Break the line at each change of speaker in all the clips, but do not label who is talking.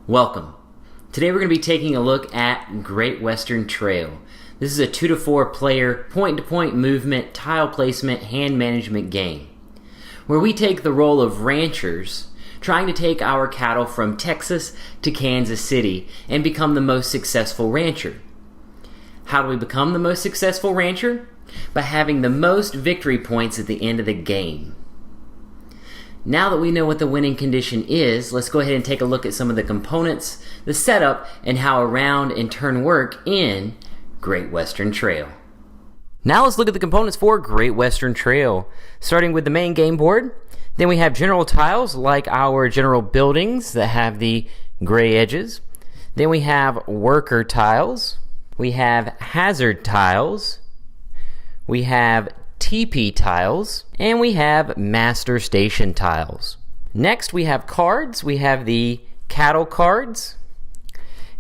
Welcome. Today we're going to be taking a look at Great Western Trail. This is a 2 to 4 player point-to-point movement, tile placement, hand management game, where we take the role of ranchers trying to take our cattle from Texas to Kansas City and become the most successful rancher. How do we become the most successful rancher? By having the most victory points at the end of the game. Now that we know what the winning condition is, let's go ahead and take a look at some of the components, the setup, and how a round and turn work in Great Western Trail. Now let's look at the components for Great Western Trail, starting with the main game board. Then we have general tiles like our general buildings that have the gray edges. Then we have worker tiles. We have hazard tiles. We have TP tiles, and we have master station tiles. Next we have cards. We have the cattle cards,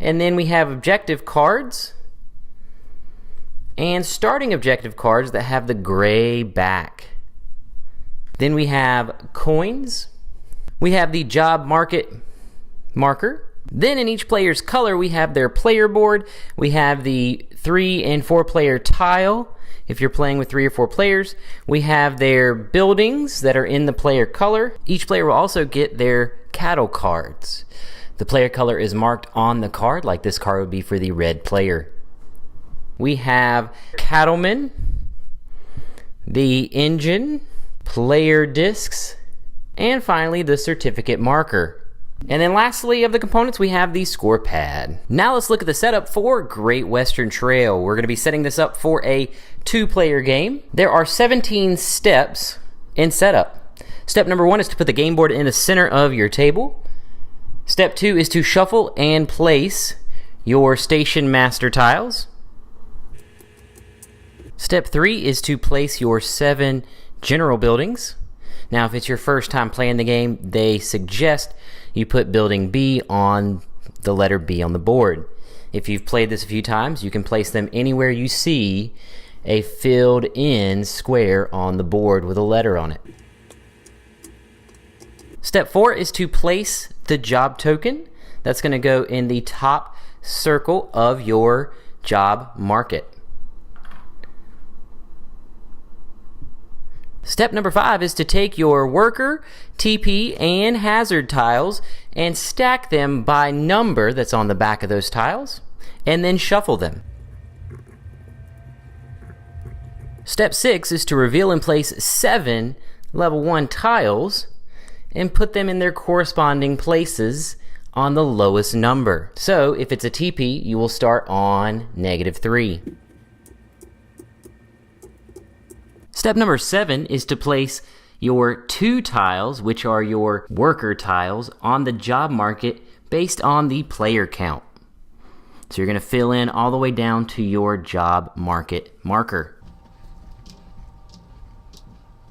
and then we have objective cards and starting objective cards that have the gray back. Then we have coins. We have the job market marker. Then in each player's color we have their player board. We have the 3 and 4 player tile. If you're playing with 3 or 4 players, we have their buildings that are in the player color. Each player will also get their cattle cards. The player color is marked on the card, like this card would be for the red player. We have cattlemen, the engine, player discs, and finally the certificate marker. And then lastly of the components, we have the score pad. Now let's look at the setup for Great Western Trail. We're going to be setting this up for a 2-player game. There are 17 steps in setup. Step number 1 is to put the game board in the center of your table. Step 2 is to shuffle and place your station master tiles. Step 3 is to place your 7 general buildings. Now if it's your first time playing the game, they suggest you put building B on the letter B on the board. If you've played this a few times, you can place them anywhere you see a filled in square on the board with a letter on it. Step 4 is to place the job token. That's going to go in the top circle of your job market. Step number 5 is to take your worker, TP, and hazard tiles and stack them by number that's on the back of those tiles, and then shuffle them. Step 6 is to reveal and place 7 level 1 tiles and put them in their corresponding places on the lowest number. So if it's a TP, you will start on -3. Step number 7 is to place your 2 tiles, which are your worker tiles, on the job market based on the player count. So you're going to fill in all the way down to your job market marker.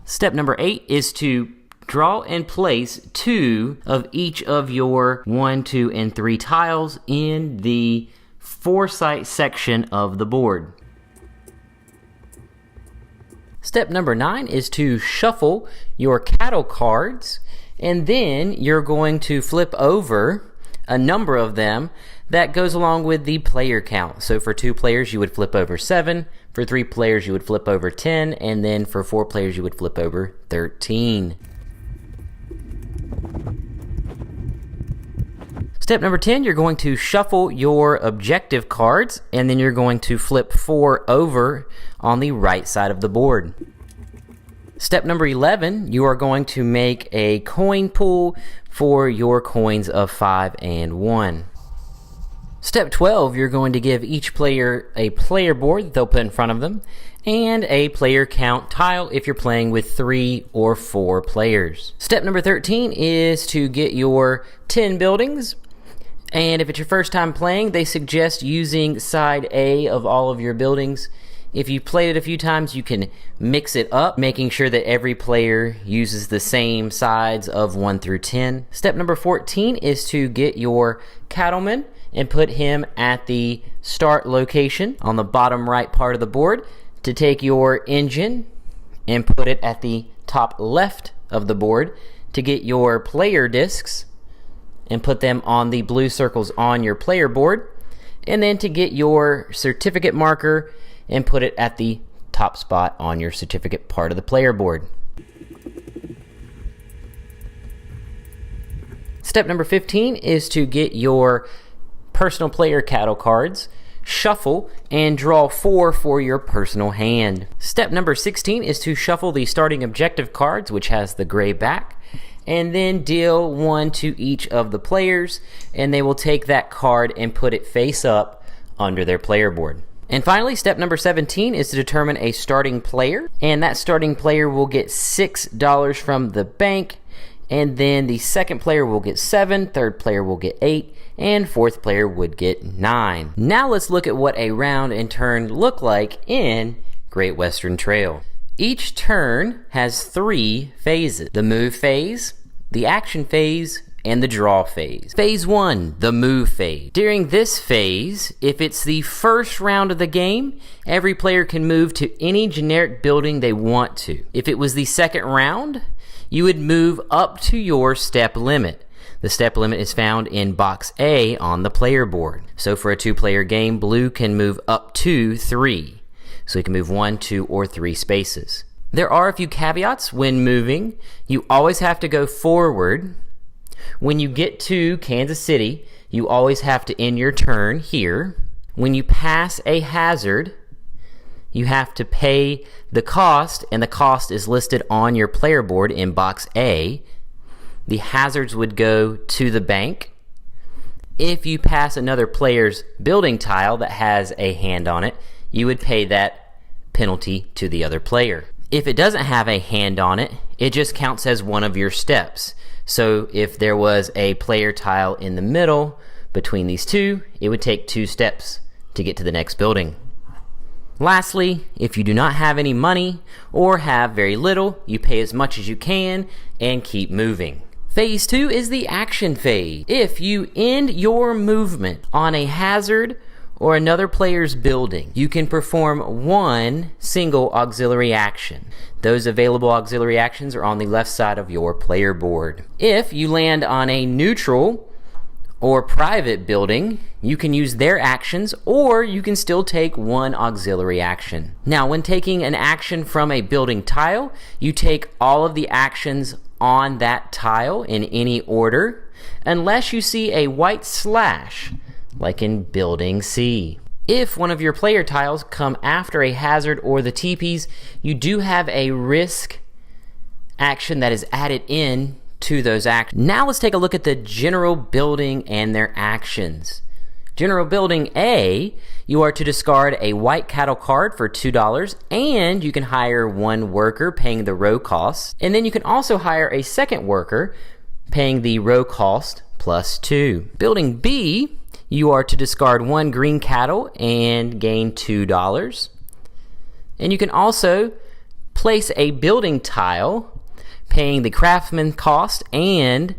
Step number 8 is to draw and place 2 of each of your 1, 2, and 3 tiles in the foresight section of the board. Step number 9 is to shuffle your cattle cards, and then you're going to flip over a number of them that goes along with the player count. So for 2 players you would flip over 7, for 3 players you would flip over 10, and then for 4 players you would flip over 13. Step number 10, you're going to shuffle your objective cards, and then you're going to flip 4 over on the right side of the board. Step number 11, you are going to make a coin pool for your coins of 5 and 1. Step 12, you're going to give each player a player board that they'll put in front of them, and a player count tile if you're playing with 3 or 4 players. Step number 13 is to get your 10 buildings. And if it's your first time playing, they suggest using side A of all of your buildings. If you've played it a few times, you can mix it up, making sure that every player uses the same sides of 1 through 10. Step number 14 is to get your cattleman and put him at the start location on the bottom right part of the board, to take your engine and put it at the top left of the board, to get your player discs and put them on the blue circles on your player board, and then to get your certificate marker and put it at the top spot on your certificate part of the player board. Step number 15 is to get your personal player cattle cards, shuffle, and draw 4 for your personal hand. Step number 16 is to shuffle the starting objective cards, which has the gray back, and then deal 1 to each of the players, and they will take that card and put it face up under their player board. And finally, step number 17 is to determine a starting player, and that starting player will get $6 from the bank, and then the second player will get 7, third player will get 8, and fourth player would get 9. Now let's look at what a round and turn look like in Great Western Trail. Each turn has 3 phases: the move phase, the action phase, and the draw phase. Phase 1, the move phase. During this phase, if it's the first round of the game, every player can move to any generic building they want to. If it was the second round, you would move up to your step limit. The step limit is found in box A on the player board. So for a 2-player game, blue can move up to 3. So you can move 1, 2, or 3 spaces. There are a few caveats when moving. You always have to go forward. When you get to Kansas City, you always have to end your turn here. When you pass a hazard, you have to pay the cost, and the cost is listed on your player board in box A. The hazards would go to the bank. If you pass another player's building tile that has a hand on it, you would pay that penalty to the other player. If it doesn't have a hand on it, it just counts as one of your steps. So if there was a player tile in the middle between these two, it would take 2 steps to get to the next building. Lastly, if you do not have any money or have very little, you pay as much as you can and keep moving. Phase 2 is the action phase. If you end your movement on a hazard or another player's building, you can perform 1 single auxiliary action. Those available auxiliary actions are on the left side of your player board. If you land on a neutral or private building, you can use their actions, or you can still take 1 auxiliary action. Now, when taking an action from a building tile, you take all of the actions on that tile in any order, unless you see a white slash, like in Building C. If one of your player tiles come after a hazard or the teepees, you do have a risk action that is added in to those actions. Now let's take a look at the general building and their actions. General building A, you are to discard a white cattle card for $2, and you can hire 1 worker paying the row cost, and then you can also hire a second worker paying the row cost plus 2. Building B, you are to discard 1 green cattle and gain $2. And you can also place a building tile paying the craftsman cost and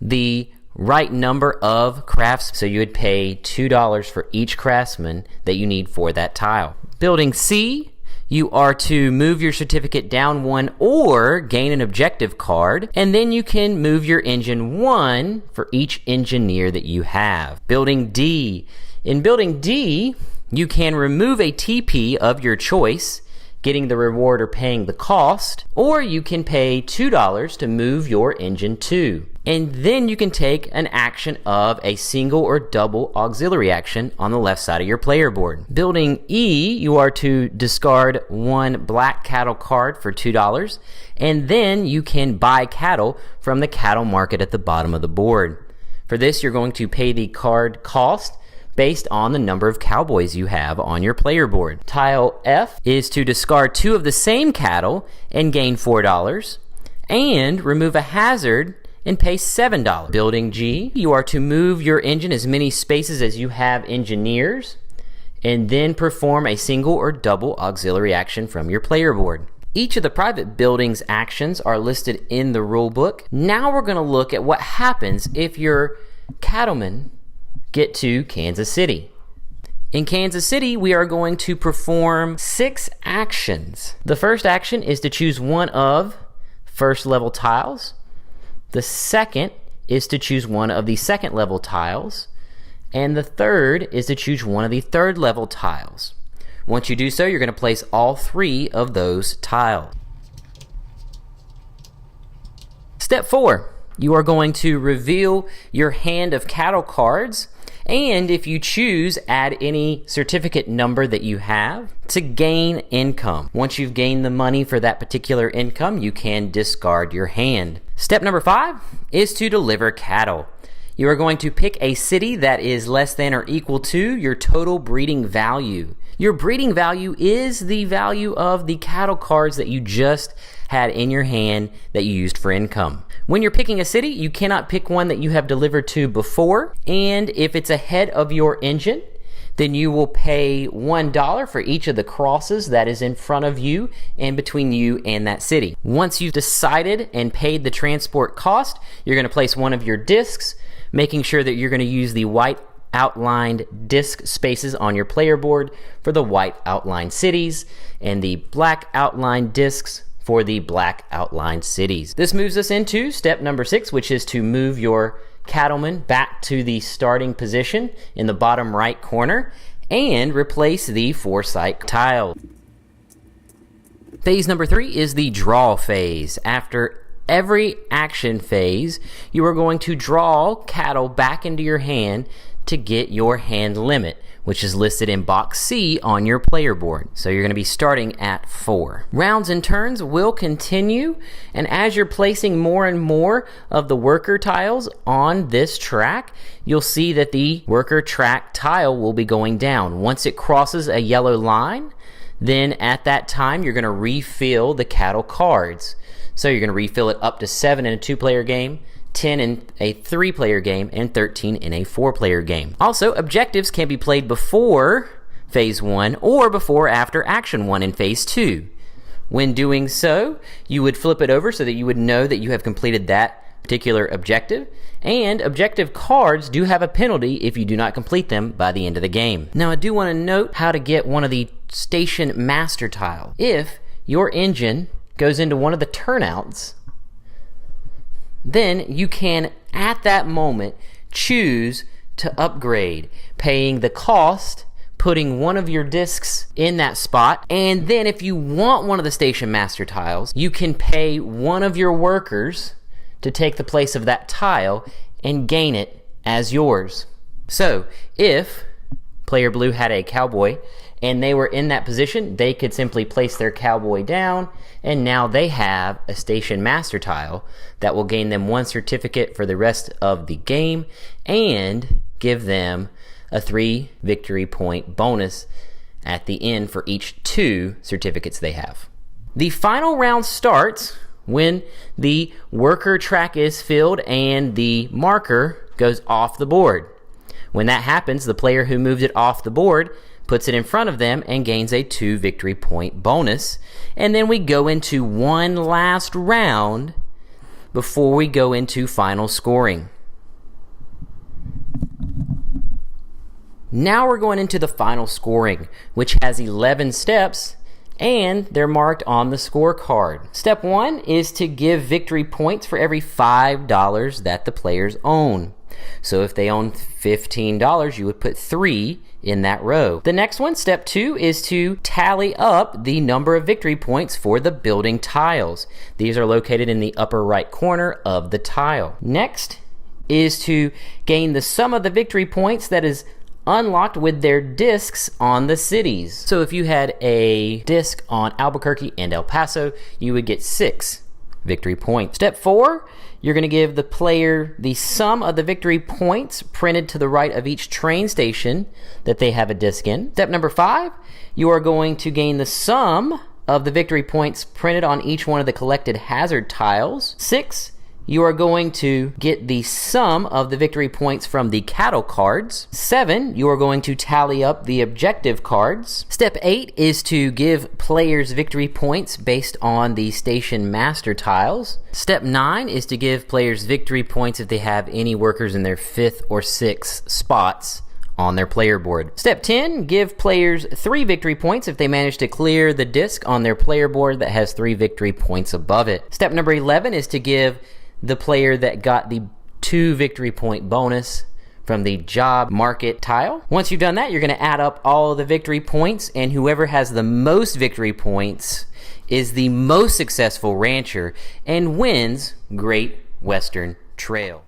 the right number of crafts. So you would pay $2 for each craftsman that you need for that tile. Building C, you are to move your certificate down 1 or gain an objective card, and then you can move your engine 1 for each engineer that you have. Building D. In Building D, you can remove a TP of your choice, getting the reward or paying the cost, or you can pay $2 to move your engine 2. And then you can take an action of a single or double auxiliary action on the left side of your player board. Building E, you are to discard 1 black cattle card for $2, and then you can buy cattle from the cattle market at the bottom of the board. For this, you're going to pay the card cost based on the number of cowboys you have on your player board. Tile F is to discard 2 of the same cattle and gain $4, and remove a hazard and pay $7. Building G, you are to move your engine as many spaces as you have engineers, and then perform a single or double auxiliary action from your player board. Each of the private buildings actions are listed in the rule book. Now we're going to look at what happens if your cattlemen get to Kansas City. In Kansas City, we are going to perform 6 actions. The first action is to choose one of first level tiles. The second is to choose one of the second level tiles, and the third is to choose one of the third level tiles. Once you do so, you're going to place all 3 of those tiles. Step 4, you are going to reveal your hand of cattle cards, and if you choose, add any certificate number that you have to gain income. Once you've gained the money for that particular income, you can discard your hand. Step number 5 is to deliver cattle. You are going to pick a city that is less than or equal to your total breeding value. Your breeding value is the value of the cattle cards that you just had in your hand that you used for income. When you're picking a city, you cannot pick one that you have delivered to before, and if it's ahead of your engine, then you will pay $1 for each of the crosses that is in front of you and between you and that city. Once you've decided and paid the transport cost, you're going to place one of your discs, making sure that you're going to use the white outlined disc spaces on your player board for the white outlined cities and the black outlined discs for the black outlined cities. This moves us into step number 6, which is to move your cattleman back to the starting position in the bottom right corner and replace the foresight tile. Phase number 3 is the draw phase. After every action phase, you are going to draw cattle back into your hand to get your hand limit, which is listed in box C on your player board. So you're going to be starting at 4. Rounds and turns will continue, and as you're placing more and more of the worker tiles on this track, you'll see that the worker track tile will be going down. Once it crosses a yellow line, then at that time you're going to refill the cattle cards. So you're going to refill it up to 7 in a 2-player game, 10 in a 3-player game, and 13 in a 4-player game. Also, objectives can be played before Phase 1 or before or after Action 1 in Phase 2. When doing so, you would flip it over so that you would know that you have completed that particular objective, and objective cards do have a penalty if you do not complete them by the end of the game. Now, I do want to note how to get one of the Station Master tiles. If your engine goes into one of the turnouts, then you can, at that moment, choose to upgrade, paying the cost, putting one of your discs in that spot, and then if you want one of the Station Master tiles, you can pay one of your workers to take the place of that tile and gain it as yours. So, if Player Blue had a cowboy and they were in that position, they could simply place their cowboy down, and now they have a Station Master tile that will gain them 1 certificate for the rest of the game and give them a 3 victory point bonus at the end for each 2 certificates they have. The final round starts when the worker track is filled and the marker goes off the board. When that happens, the player who moved it off the board puts it in front of them and gains a 2 victory point bonus. And then we go into one last round before we go into final scoring. Now we're going into the final scoring, which has 11 steps, and they're marked on the scorecard. Step 1 is to give victory points for every $5 that the players own. So if they own $15, you would put 3 in that row. The next one, step 2, is to tally up the number of victory points for the building tiles. These are located in the upper right corner of the tile. Next is to gain the sum of the victory points that is unlocked with their discs on the cities. So if you had a disc on Albuquerque and El Paso, you would get 6 victory points. Step 4, you're going to give the player the sum of the victory points printed to the right of each train station that they have a disc in. Step number 5, you are going to gain the sum of the victory points printed on each one of the collected hazard tiles. 6, you are going to get the sum of the victory points from the cattle cards. 7, you are going to tally up the objective cards. Step 8 is to give players victory points based on the Station Master tiles. Step 9 is to give players victory points if they have any workers in their 5th or 6th spots on their player board. Step 10, give players 3 victory points if they manage to clear the disc on their player board that has 3 victory points above it. Step number 11 is to give the player that got the 2 victory point bonus from the job market tile. Once you've done that, you're going to add up all of the victory points, and whoever has the most victory points is the most successful rancher and wins Great Western Trail.